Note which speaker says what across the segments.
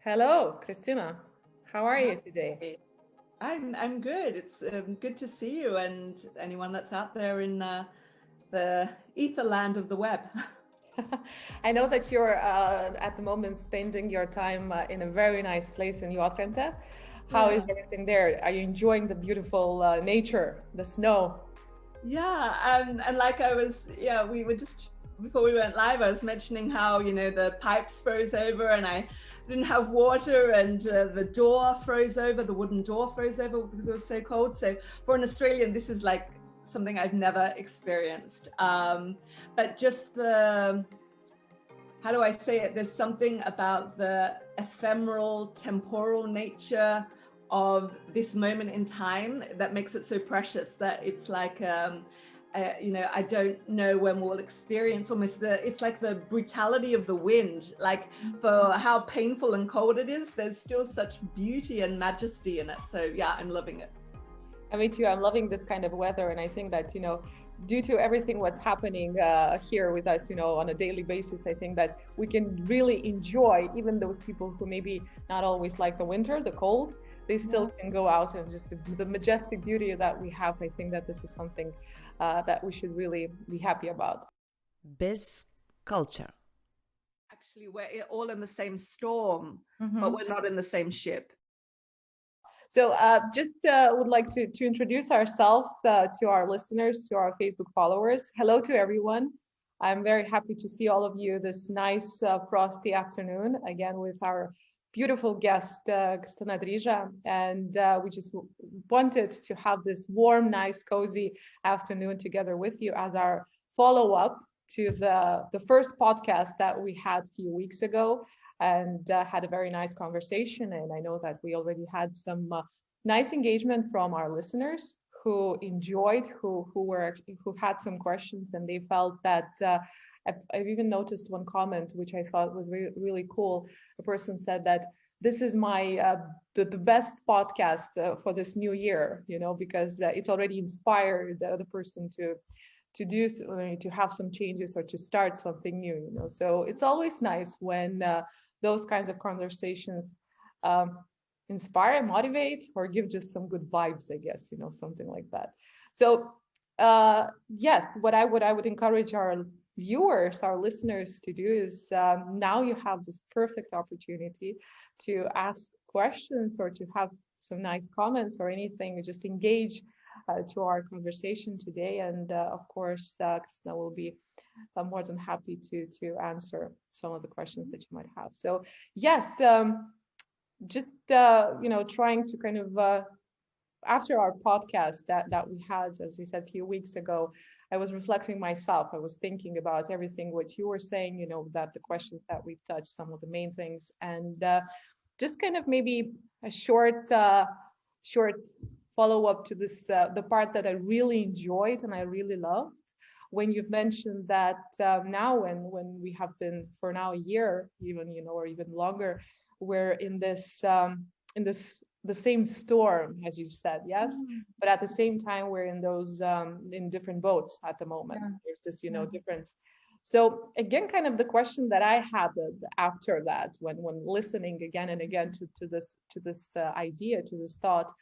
Speaker 1: Hello, Kristina. How are you today?
Speaker 2: Hi. I'm good. It's good to see you and anyone that's out there in the ether land of the web.
Speaker 1: I know that you're at the moment spending your time in a very nice place in Jotrente. How is
Speaker 2: Yeah.
Speaker 1: everything there? Are you enjoying the beautiful nature, the snow?
Speaker 2: Yeah, and like we were just before we went live, I was mentioning how the pipes froze over and I didn't have water and the door froze over, the wooden door froze over because it was so cold. So for an Australian, this is like something I've never experienced. But just how do I say it? There's something about the ephemeral, temporal nature of this moment in time that makes it so precious that it's like, I don't know when we'll experience almost it's like the brutality of the wind. Like for how painful and cold it is, there's still such beauty and majesty in it. So yeah, I'm loving it.
Speaker 1: Me too. I'm loving this kind of weather, and I think that due to everything what's happening here with us, on a daily basis, I think that we can really enjoy even those people who maybe not always like the winter, the cold. They still can go out and just the majestic beauty that we have. I think that this is something that we should really be happy about.
Speaker 3: Biz culture.
Speaker 2: Actually, we're all in the same storm, but we're not in the same ship.
Speaker 1: So just would like to introduce ourselves to our listeners, to our Facebook followers. Hello to everyone. I'm very happy to see all of you this nice frosty afternoon, again with our beautiful guest, Kristina Dryza. And we just wanted to have this warm, nice, cozy afternoon together with you as our follow-up to the first podcast that we had a few weeks ago, and had a very nice conversation. And I know that we already had some nice engagement from our listeners who enjoyed, who had some questions, and they felt that I've even noticed one comment which I thought was really cool. A person said that this is my the best podcast for this new year, because it already inspired the person to have some changes or to start something new. So it's always nice when those kinds of conversations inspire, motivate, or give just some good vibes, I guess, something like that. So yes, what I would encourage our viewers, our listeners to do is now you have this perfect opportunity to ask questions or to have some nice comments or anything, just engage to our conversation today. And of course, Kristina will be more than happy to answer some of the questions that you might have. So yes, just trying to kind of after our podcast that we had, as we said a few weeks ago, I was reflecting myself. I was thinking about everything what you were saying, that the questions that we've touched, some of the main things, and just kind of maybe a short follow up to this, the part that I really enjoyed and I really loved when you've mentioned that now when we have been for now a year even, or even longer, we're in this the same storm, as you said, yes, but at the same time we're in those in different boats at the moment. There's this difference. So again, kind of the question that I had after that, when listening again and again to this idea, to this thought,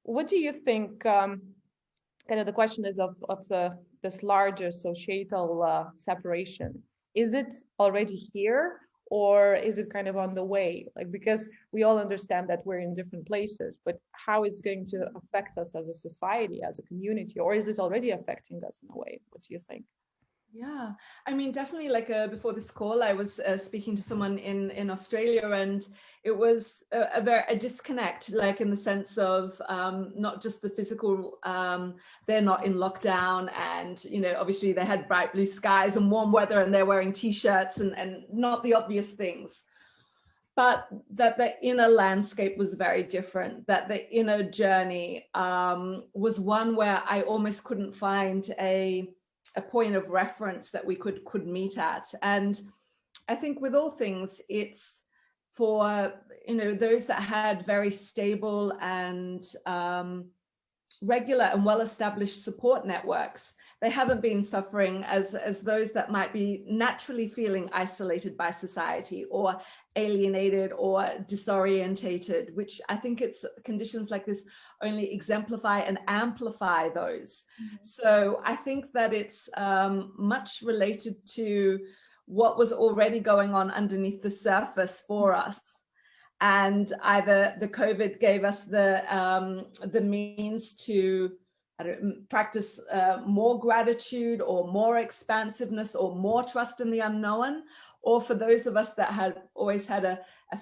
Speaker 1: what do you think? Kind of the question is of this larger societal separation. Is it already here, or is it kind of on the way? Like, because we all understand that we're in different places, but how it's going to affect us as a society, as a community, or is it already affecting us in a way? What do you think?
Speaker 2: Yeah, I mean, definitely. Like before this call, I was speaking to someone in Australia, and it was a disconnect, like in the sense of not just the physical. They're not in lockdown, and obviously they had bright blue skies and warm weather, and they're wearing t-shirts and not the obvious things. But that the inner landscape was very different. That the inner journey was one where I almost couldn't find a point of reference that we could meet at. And I think with all things, it's for those that had very stable and regular and well-established support networks. They haven't been suffering as those that might be naturally feeling isolated by society or alienated or disorientated, which I think it's conditions like this only exemplify and amplify those. Mm-hmm. So I think that it's much related to what was already going on underneath the surface for us. And either the COVID gave us the means to practice more gratitude or more expansiveness or more trust in the unknown, or for those of us that had always had a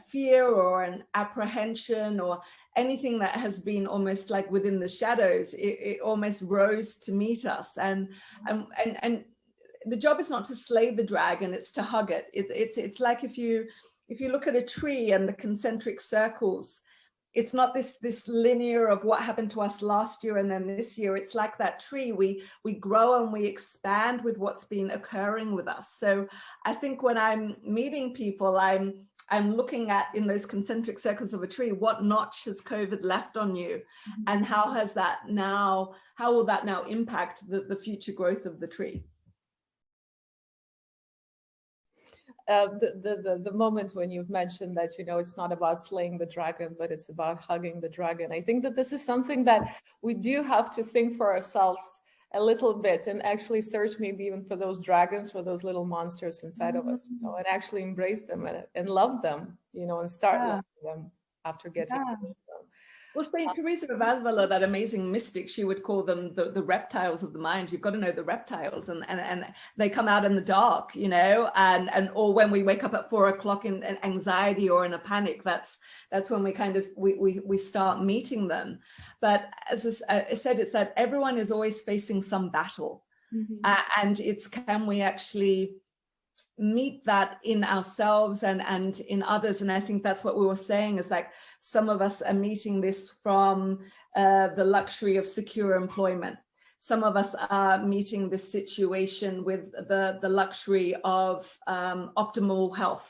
Speaker 2: fear or an apprehension or anything that has been almost like within the shadows, it almost rose to meet us. And the job is not to slay the dragon, it's to hug it. It's like if you look at a tree and the concentric circles, it's not this linear of what happened to us last year and then this year. It's like that tree. We grow and we expand with what's been occurring with us. So I think when I'm meeting people, I'm looking at, in those concentric circles of a tree, what notch has COVID left on you? Mm-hmm. And how will that now impact the future growth of the tree?
Speaker 1: The moment when you've mentioned that, it's not about slaying the dragon, but it's about hugging the dragon. I think that this is something that we do have to think for ourselves a little bit and actually search maybe even for those dragons, for those little monsters inside of us, and actually embrace them and love them, and start loving them after getting rid of them.
Speaker 2: Well, Saint Teresa of Avila, that amazing mystic, she would call them the reptiles of the mind. You've got to know the reptiles, and they come out in the dark, and or when we wake up at 4 o'clock in anxiety or in a panic, that's when we kind of we start meeting them. But as I said, it's that everyone is always facing some battle, and it's, can we actually meet that in ourselves and in others? And I think that's what we were saying, is like some of us are meeting this from the luxury of secure employment. Some of us are meeting this situation with the luxury of optimal health.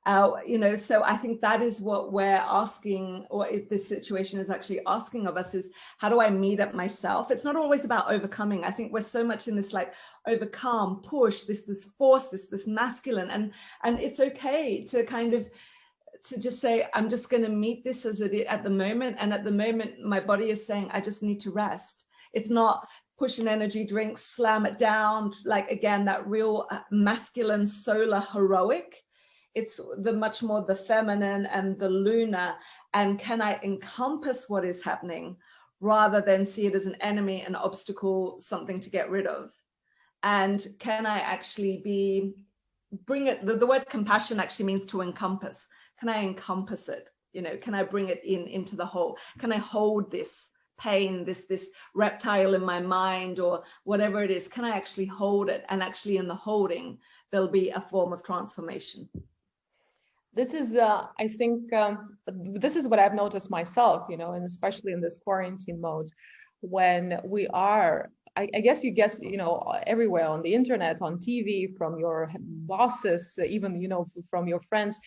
Speaker 2: So I think that is what we're asking, or if this situation is actually asking of us, is how do I meet up myself? It's not always about overcoming. I think we're so much in this like overcome, push, this force, this masculine, and it's okay to kind of to just say, I'm just going to meet this as it is at the moment. And at the moment, my body is saying, I just need to rest. It's not push an energy drink, slam it down, like again, that real masculine solar heroic. It's the much more the feminine and the lunar. And can I encompass what is happening rather than see it as an enemy, an obstacle, something to get rid of? And can I actually bring it, the word compassion actually means to encompass. Can I encompass it? Can I bring it into the whole? Can I hold this pain, this reptile in my mind or whatever it is? Can I actually hold it? And actually in the holding, there'll be a form of transformation.
Speaker 1: This is, I think, this is what I've noticed myself, and especially in this quarantine mode, when we are, I guess, everywhere on the internet, on TV, from your bosses, even, from your friends,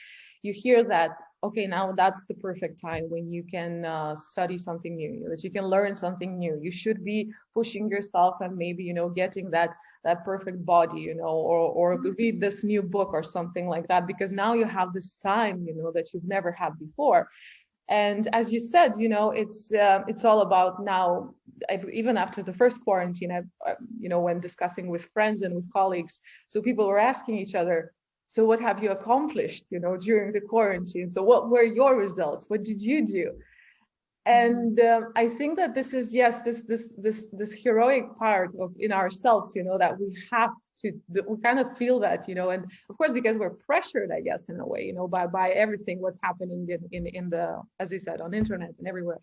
Speaker 1: you hear that, okay, now that's the perfect time when you can study something new, that you can learn something new. You should be pushing yourself and maybe, getting that perfect body, or read this new book or something like that, because now you have this time, that you've never had before. And as you said, it's all about now, even after the first quarantine, when discussing with friends and with colleagues, so people were asking each other, so what have you accomplished, during the quarantine? So what were your results? What did you do? And I think that this is, yes, this heroic part in ourselves, that we have to, we kind of feel that, and of course, because we're pressured, I guess, in a way, by everything, what's happening in the, as I said, on the internet and everywhere.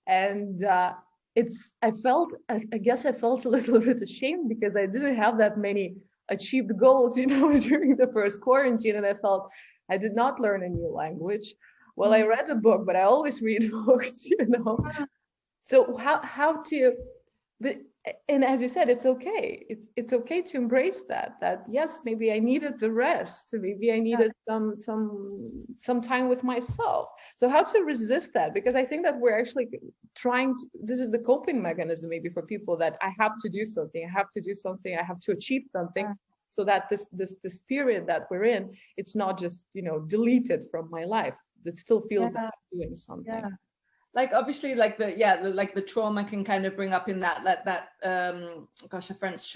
Speaker 1: And I guess I felt a little bit ashamed because I didn't have that many achieved goals, during the first quarantine. And I felt I did not learn a new language. Well, I read a book, but I always read books, So how to, but And as you said, it's okay. It's okay to embrace that yes, maybe I needed the rest, maybe I needed some time with myself. So how to resist that? Because I think that we're actually trying to, this is the coping mechanism maybe for people, that I have to do something, I have to do something, I have to achieve something, so that this period that we're in, it's not just, deleted from my life. It still feels that I'm doing something.
Speaker 2: Yeah. Like obviously, like the trauma can kind of bring up in that a French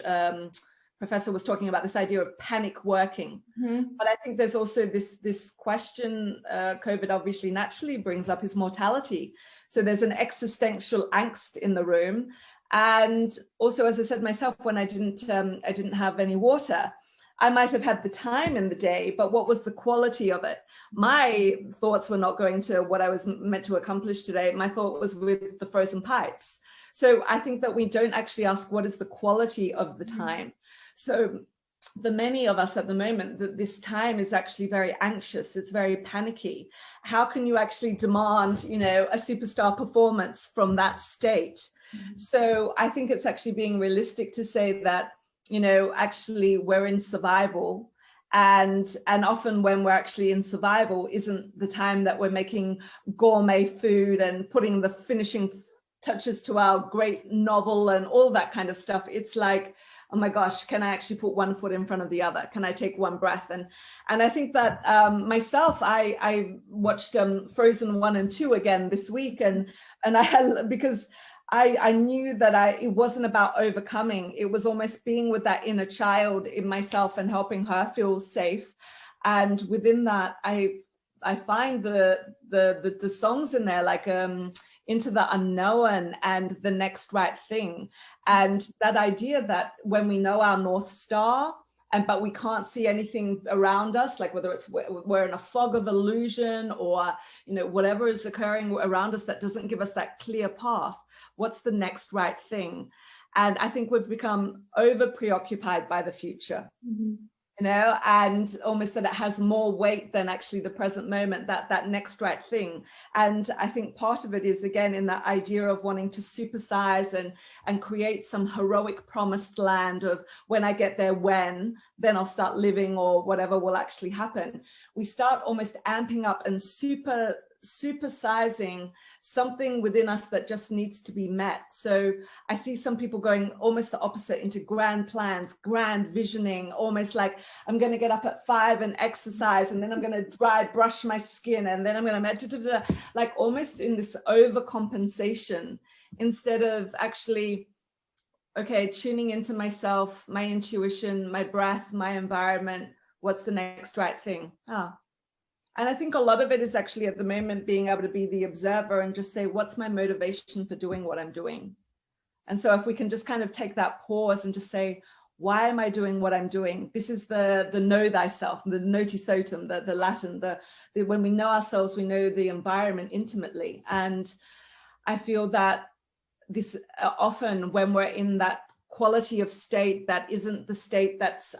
Speaker 2: professor was talking about this idea of panic working. But I think there's also this question COVID obviously naturally brings up, is mortality. So there's an existential angst in the room. And also, as I said myself, when I didn't have any water, I might have had the time in the day, but what was the quality of it? My thoughts were not going to what I was meant to accomplish today. My thought was with the frozen pipes. So I think that we don't actually ask, what is the quality of the time? So the many of us at the moment, that this time is actually very anxious, it's very panicky. How can you actually demand, a superstar performance from that state? So I think it's actually being realistic to say that, actually we're in survival, and often when we're actually in survival isn't the time that we're making gourmet food and putting the finishing touches to our great novel and all that kind of stuff. It's like, oh my gosh, can I actually put one foot in front of the other? Can I take one breath? And I think that myself, I watched Frozen 1 and 2 again this week, and I had, because I knew that it wasn't about overcoming. It was almost being with that inner child in myself and helping her feel safe. And within that, I find the songs in there, like Into the Unknown and The Next Right Thing. And that idea that when we know our North Star, but we can't see anything around us, like whether it's we're in a fog of illusion or, whatever is occurring around us that doesn't give us that clear path. What's the next right thing? And I think we've become over preoccupied by the future, and almost that it has more weight than actually the present moment, that next right thing. And I think part of it is, again, in that idea of wanting to supersize and create some heroic promised land of, when I get there, then I'll start living, or whatever will actually happen. We start almost amping up and supersizing something within us that just needs to be met. So I see some people going almost the opposite, into grand plans, grand visioning, almost like, I'm going to get up at 5 and exercise, and then I'm going to brush my skin, and then I'm going to meditate, like almost in this overcompensation, instead of actually, okay, tuning into myself, my intuition, my breath, my environment. What's the next right thing? And I think a lot of it is actually at the moment being able to be the observer and just say, what's my motivation for doing what I'm doing? And so if we can just kind of take that pause and just say, why am I doing what I'm doing? This is the know thyself, the noti totum, the Latin, when we know ourselves, we know the environment intimately. And I feel that this often, when we're in that quality of state that isn't the state that's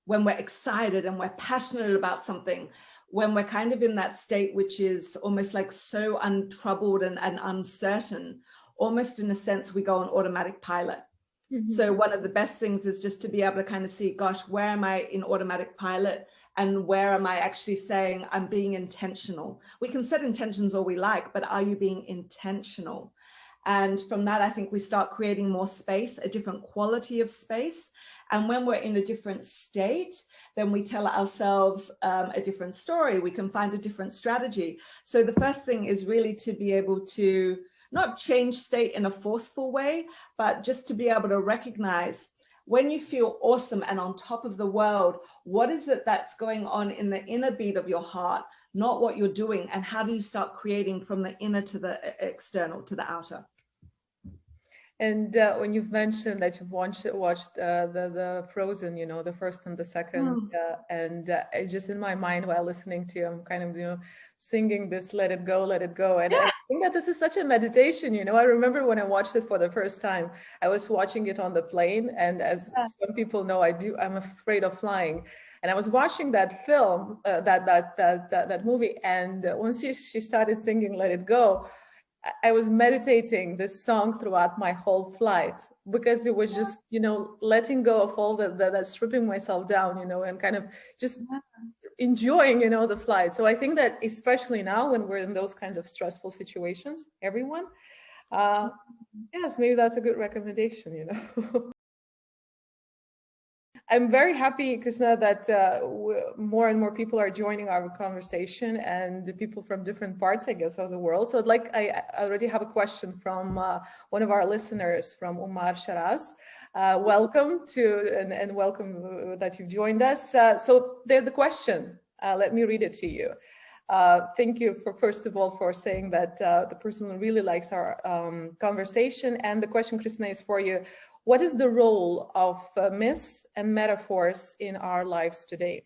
Speaker 2: when we're excited and we're passionate about something, when we're kind of in that state which is almost like so untroubled and uncertain, almost in a sense we go on automatic pilot. So one of the best things is just to be able to kind of see, gosh, where am I in automatic pilot, and where am I actually saying I'm being intentional? We can set intentions all we like, but are you being intentional? And from that, I think we start creating more space, a different quality of space. And when we're in a different state, then we tell ourselves a different story. We can find a different strategy. So the first thing is really to be able to not change state in a forceful way, but just to be able to recognize, when you feel awesome and on top of the world, what is it that's going on in the inner beat of your heart, not what you're doing, and how do you start creating from the inner to the external, to the outer?
Speaker 1: And when you've mentioned that you've watched the Frozen, the first and the second, and just in my mind while listening to you, I'm kind of, singing this "Let It Go, Let It Go," and I think that this is such a meditation. I remember when I watched it for the first time, I was watching it on the plane, and as some people know, I'm afraid of flying. And I was watching that film, that movie, and once she started singing "Let It Go," I was meditating this song throughout my whole flight, because it was just, letting go of all that stripping myself down, and kind of just enjoying, the flight. So I think that especially now when we're in those kinds of stressful situations, everyone, yes, maybe that's a good recommendation, I'm very happy, Kristina, that more and more people are joining our conversation, and the people from different parts, I guess, of the world. So I already have a question from one of our listeners, from Umar Sharaz. Welcome and welcome that you've joined us. So there's the question. Let me read it to you. Thank you first of all for saying that the person really likes our conversation. And the question, Kristina, is for you. What is the role of myths and metaphors in our lives today?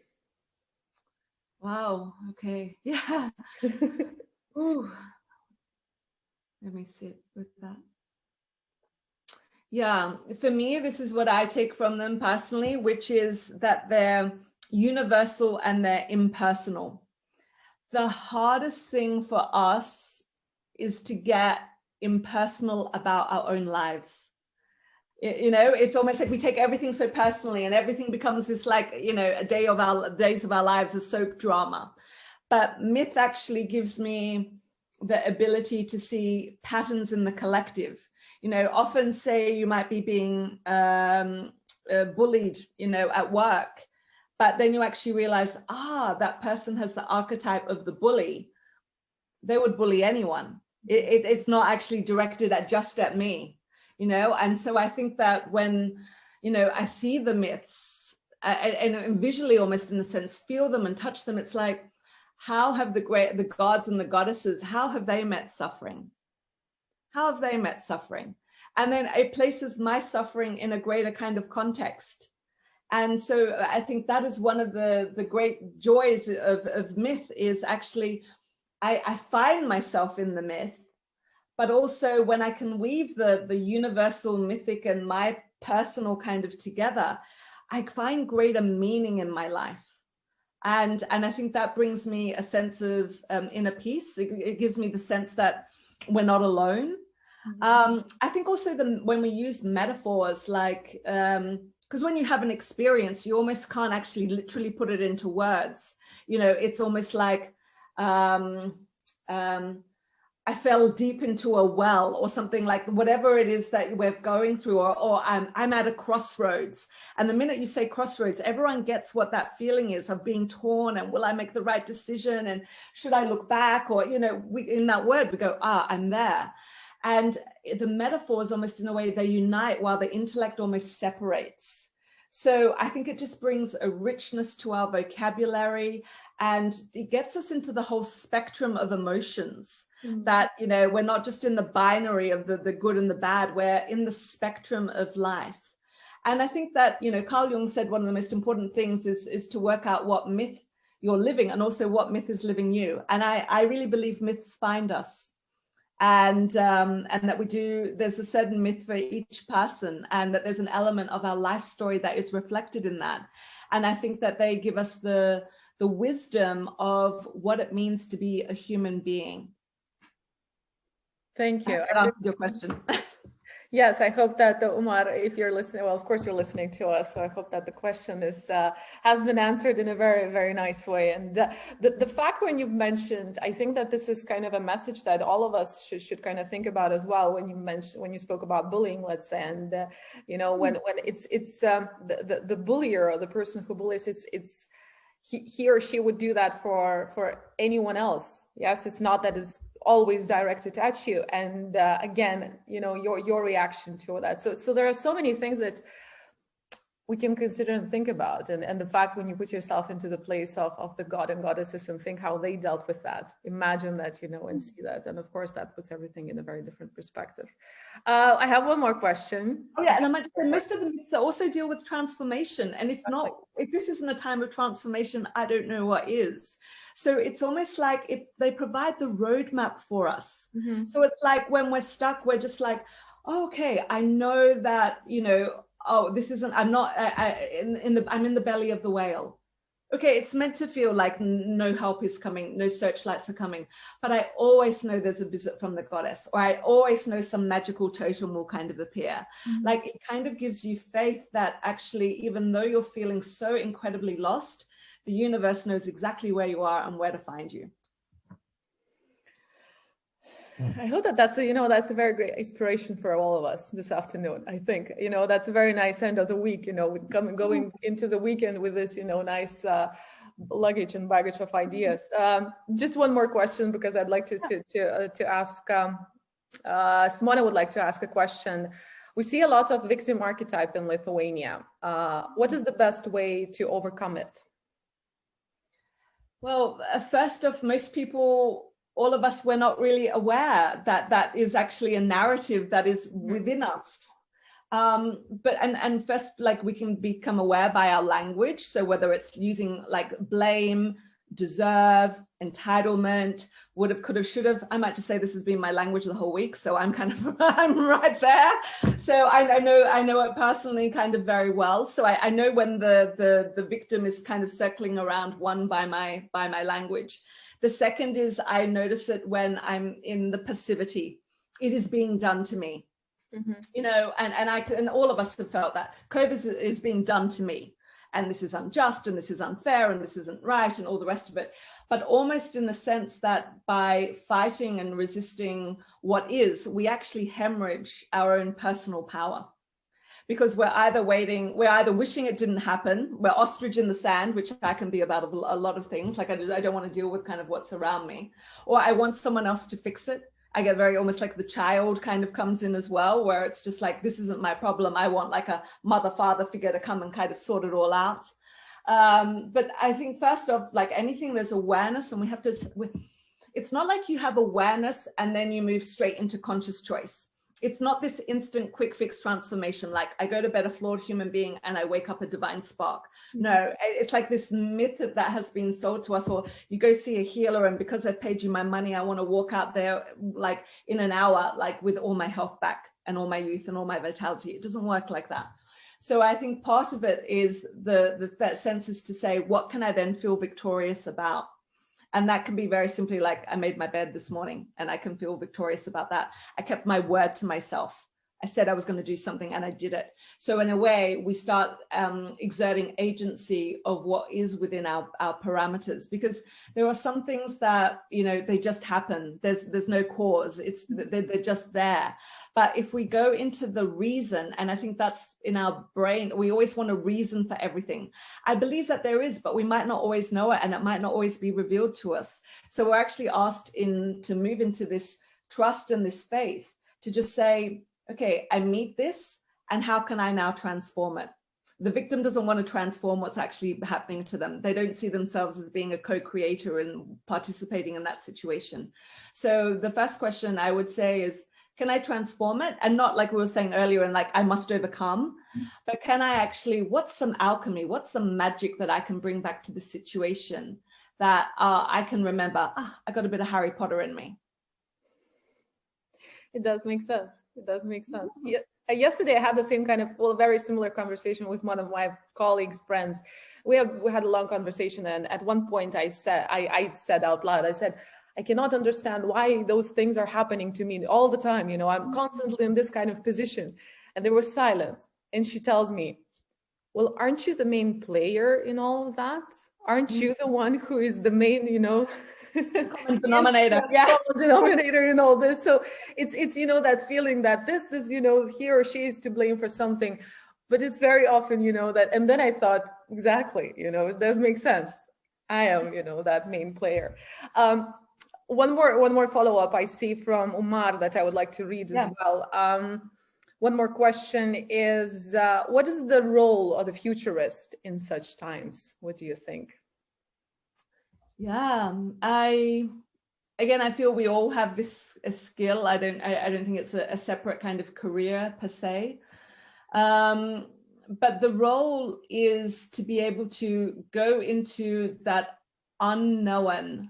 Speaker 2: Wow. Okay. Yeah. Ooh. Let me sit with that. Yeah. For me, this is what I take from them personally, which is that they're universal and they're impersonal. The hardest thing for us is to get impersonal about our own lives. It's almost like we take everything so personally, and everything becomes this like, days of our lives are soap drama. But myth actually gives me the ability to see patterns in the collective. Often say you might be being bullied, at work, but then you actually realize, that person has the archetype of the bully. They would bully anyone. It's not actually directed just at me. And so I think that when, I see the myths and visually, almost in a sense, feel them and touch them, it's like, how have the gods and the goddesses, how have they met suffering? How have they met suffering? And then it places my suffering in a greater kind of context. And so I think that is one of the great joys of myth, is actually, I find myself in the myth. But also when I can weave the universal mythic and my personal kind of together, I find greater meaning in my life. And I think that brings me a sense of inner peace. It gives me the sense that we're not alone. Mm-hmm. I think also when we use metaphors, like, because when you have an experience, you almost can't actually literally put it into words. It's almost like, I fell deep into a well, or something, like whatever it is that we're going through, or I'm at a crossroads. And the minute you say crossroads, everyone gets what that feeling is of being torn, and will I make the right decision, and should I look back, or, in that word we go, I'm there. And the metaphors, almost in a way, they unite while the intellect almost separates. So I think it just brings a richness to our vocabulary, and it gets us into the whole spectrum of emotions. Mm-hmm. That, we're not just in the binary of the good and the bad, we're in the spectrum of life. And I think that, Carl Jung said one of the most important things is to work out what myth you're living, and also what myth is living you. And I really believe myths find us. And that there's a certain myth for each person, and that there's an element of our life story that is reflected in that. And I think that they give us the wisdom of what it means to be a human being.
Speaker 1: Thank you.
Speaker 2: I answered your question.
Speaker 1: Yes, I hope that Umar, if you're listening, well, of course you're listening to us, so I hope that the question has been answered in a very, very nice way. And the fact when you've mentioned, I think that this is kind of a message that all of us should kind of think about as well. When you spoke about bullying, let's say, and when it's the bullier, or the person who bullies, it's he or she would do that for anyone else. Yes, it's not that it's always directed at you, and again, your reaction to that. So there are so many things that we can consider and think about, and the fact when you put yourself into the place of the god and goddesses and think how they dealt with that, imagine that, and see that, and of course that puts everything in a very different perspective. I have one more question.
Speaker 2: Oh yeah, and I might say most of them also deal with transformation, and if this isn't a time of transformation, I don't know what is. So it's almost like they provide the roadmap for us. Mm-hmm. So it's like when we're stuck, we're just like, okay, I know that, this isn't, I'm not, I'm in the belly of the whale. okay, it's meant to feel like no help is coming, no searchlights are coming, but I always know there's a visit from the goddess, or I always know some magical totem will kind of appear. Like, it kind of gives you faith that actually, even though you're feeling so incredibly lost, the universe knows exactly where you are and where to find you.
Speaker 1: I hope that that's a very great inspiration for all of us this afternoon. I think, that's a very nice end of the week, going into the weekend with this, nice luggage and baggage of ideas. Just one more question, because I'd like to ask, Simona would like to ask a question. We see a lot of victim archetype in Lithuania. What is the best way to overcome it?
Speaker 2: Well, first off, most people, all of us, we're not really aware that that is actually a narrative that is within us. But first, like, we can become aware by our language. So whether it's using like blame, deserve, entitlement, would have, could have, should have. I might just say this has been my language the whole week, so I'm kind of I'm right there. So I know it personally kind of very well. So I know when the victim is kind of circling around one by my language. The second is I notice it when I'm in the passivity. It is being done to me, and all of us have felt that COVID is being done to me, and this is unjust, and this is unfair, and this isn't right, and all the rest of it. But almost in the sense that by fighting and resisting what is, we actually hemorrhage our own personal power. Because we're either wishing it didn't happen, we're ostrich in the sand, which I can be about a lot of things, like I don't want to deal with kind of what's around me, or I want someone else to fix it. I get very almost like the child kind of comes in as well, where it's just like, this isn't my problem. I want like a mother, father figure to come and kind of sort it all out. But I think first off, like anything, there's awareness, and we have to, it's not like you have awareness and then you move straight into conscious choice. It's not this instant quick fix transformation, like I go to bed a flawed human being and I wake up a divine spark. No, it's like this myth that has been sold to us, or you go see a healer and because I've paid you my money, I want to walk out there like in an hour, like with all my health back and all my youth and all my vitality. It doesn't work like that. So I think part of it is that sense is to say, what can I then feel victorious about? And that can be very simply like, I made my bed this morning and I can feel victorious about that. I kept my word to myself. I said I was going to do something and I did it. So in a way, we start exerting agency of what is within our parameters, because there are some things that, they just happen. There's no cause. They're just there. But if we go into the reason, and I think that's in our brain, we always want a reason for everything. I believe that there is, but we might not always know it, and it might not always be revealed to us. So we're actually asked to move into this trust and this faith to just say, okay, I meet this, and how can I now transform it? The victim doesn't want to transform what's actually happening to them. They don't see themselves as being a co-creator and participating in that situation. So the first question I would say is, can I transform it? And not like we were saying earlier, and like I must overcome, but can I actually, what's some alchemy? What's some magic that I can bring back to the situation that I can remember, I got a bit of Harry Potter in me.
Speaker 1: It does make sense. It does make sense. Yeah. Yesterday, I had the same kind of, very similar conversation with one of my colleagues, friends. We had a long conversation, and at one point I said out loud, I said, I cannot understand why those things are happening to me all the time. I'm constantly in this kind of position. And there was silence. And she tells me, well, aren't you the main player in all of that? Aren't you the one who is the main,
Speaker 2: common denominator?
Speaker 1: Common denominator in all this. So it's that feeling that this is, he or she is to blame for something. But it's very often, that, and then I thought, exactly, it does make sense. I am, that main player. One more follow-up I see from Umar that I would like to read as well. One more question is, what is the role of the futurist in such times? What do you think?
Speaker 2: Yeah, I feel we all have this skill. I don't think it's a separate kind of career per se. But the role is to be able to go into that unknown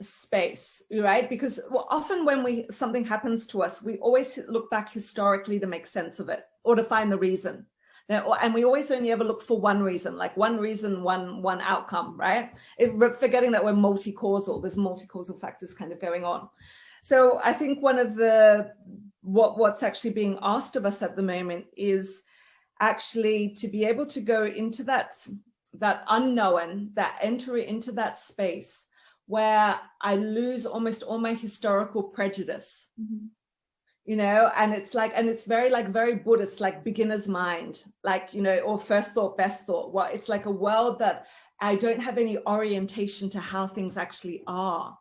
Speaker 2: space, right? Because often when something happens to us, we always look back historically to make sense of it or to find the reason. And we always only ever look for one reason, like one reason, one outcome, right? Forgetting that we're multi-causal, there's multi-causal factors kind of going on. So I think one of what's actually being asked of us at the moment is actually to be able to go into that unknown, that entry into that space where I lose almost all my historical prejudice. Mm-hmm. You know, and it's very Buddhist, like beginner's mind, like, you know, or first thought, best thought. Well, it's like a world that I don't have any orientation to how things actually are.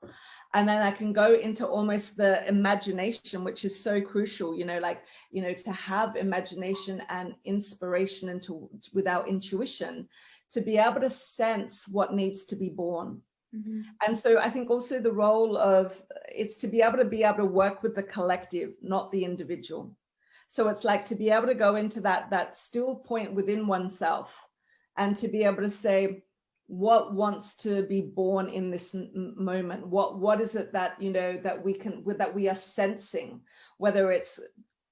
Speaker 2: And then I can go into almost the imagination, which is so crucial, you know, like, you know, to have imagination and inspiration into without intuition, to be able to sense what needs to be born. Mm-hmm. And so I think also the role of it's to be able to work with the collective, not the individual. So it's like to be able to go into that still point within oneself and to be able to say what wants to be born in this moment. What is it that, you know, that we are sensing, whether it's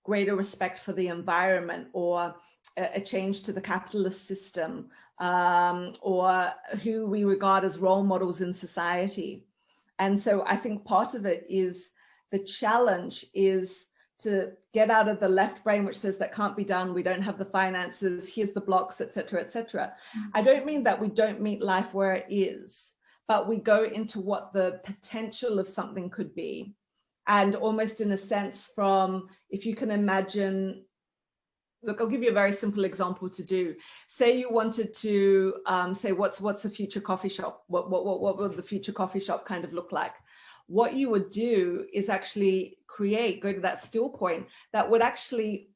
Speaker 2: greater respect for the environment or a change to the capitalist system, or who we regard as role models in society. And so I think part of it is the challenge is to get out of the left brain, which says that can't be done, we don't have the finances, here's the blocks, etc., etc. Mm-hmm. I don't mean that we don't meet life where it is, but we go into what the potential of something could be. And almost in a sense from, if you can imagine, look, I'll give you a very simple example to do. Say you wanted to say, what's a future coffee shop? What would the future coffee shop kind of look like? What you would do is actually go to that still point that would actually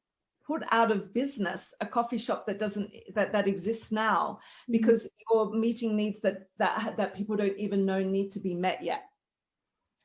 Speaker 2: put out of business a coffee shop that exists now, because you're meeting needs that people don't even know need to be met yet.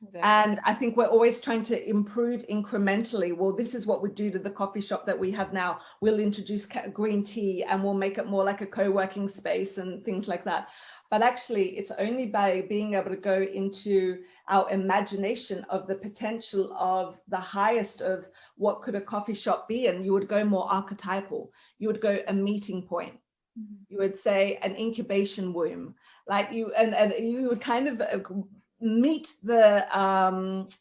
Speaker 2: Exactly. And I think we're always trying to improve incrementally. Well, this is what we do to the coffee shop that we have now. We'll introduce green tea and we'll make it more like a co-working space and things like that. But actually, it's only by being able to go into our imagination of the potential of the highest of what could a coffee shop be. And you would go more archetypal. You would go a meeting point. Mm-hmm. You would say an incubation womb. Like you would kind of meet the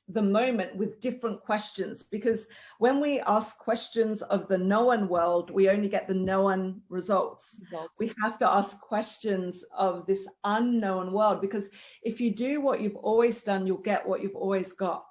Speaker 2: moment with different questions, because when we ask questions of the known world, we only get the known results. We have to ask questions of this unknown world, because if you do what you've always done, you'll get what you've always got.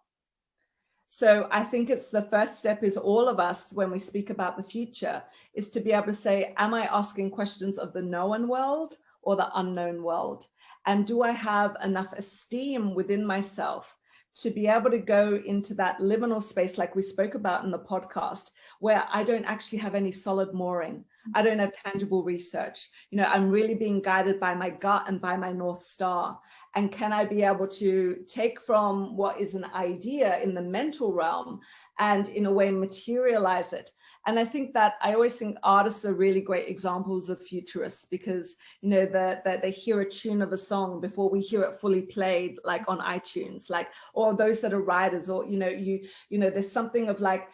Speaker 2: So I think it's the first step is all of us, when we speak about the future, is to be able to say, am I asking questions of the known world or the unknown world? And do I have enough esteem within myself to be able to go into that liminal space, like we spoke about in the podcast, where I don't actually have any solid mooring. I don't have tangible research. You know, I'm really being guided by my gut and by my North Star. And can I be able to take from what is an idea in the mental realm and in a way materialize it? And I think that I always think artists are really great examples of futurists, because, you know, they hear a tune of a song before we hear it fully played, like on iTunes, like, or those that are writers, or, you know, there's something of like,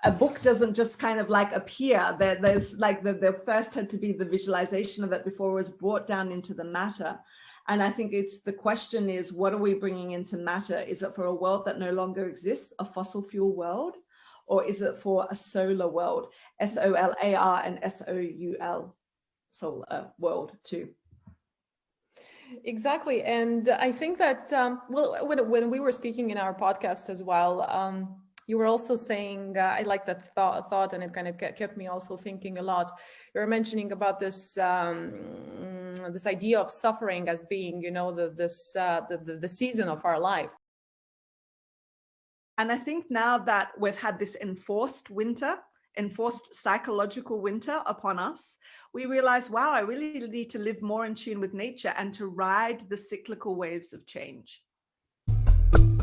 Speaker 2: a book doesn't just kind of like appear. There's like the first had to be the visualization of it before it was brought down into the matter. And I think the question is, what are we bringing into matter? Is it for a world that no longer exists, a fossil fuel world? Or is it for a solar world, SOLAR and SOUL, solar world too?
Speaker 1: Exactly. And I think that, well, when we were speaking in our podcast as well, you were also saying, I like that thought, and it kind of kept me also thinking a lot. You were mentioning about this this idea of suffering as being, you know, the season of our life.
Speaker 2: And I think now that we've had this enforced psychological winter upon us, we realize, wow, I really need to live more in tune with nature and to ride the cyclical waves of change.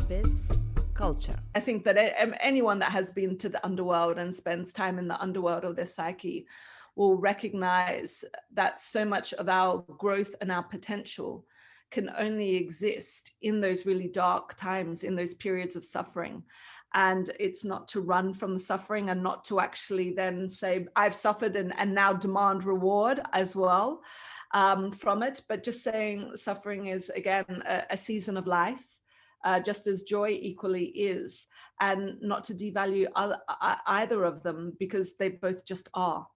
Speaker 3: Biz culture.
Speaker 2: I think that anyone that has been to the underworld and spends time in the underworld of their psyche will recognize that so much of our growth and our potential can only exist in those really dark times, in those periods of suffering. And it's not to run from the suffering, and not to actually then say, I've suffered and now demand reward as well from it. But just saying suffering is, again, a season of life, just as joy equally is, and not to devalue either of them, because they both just are.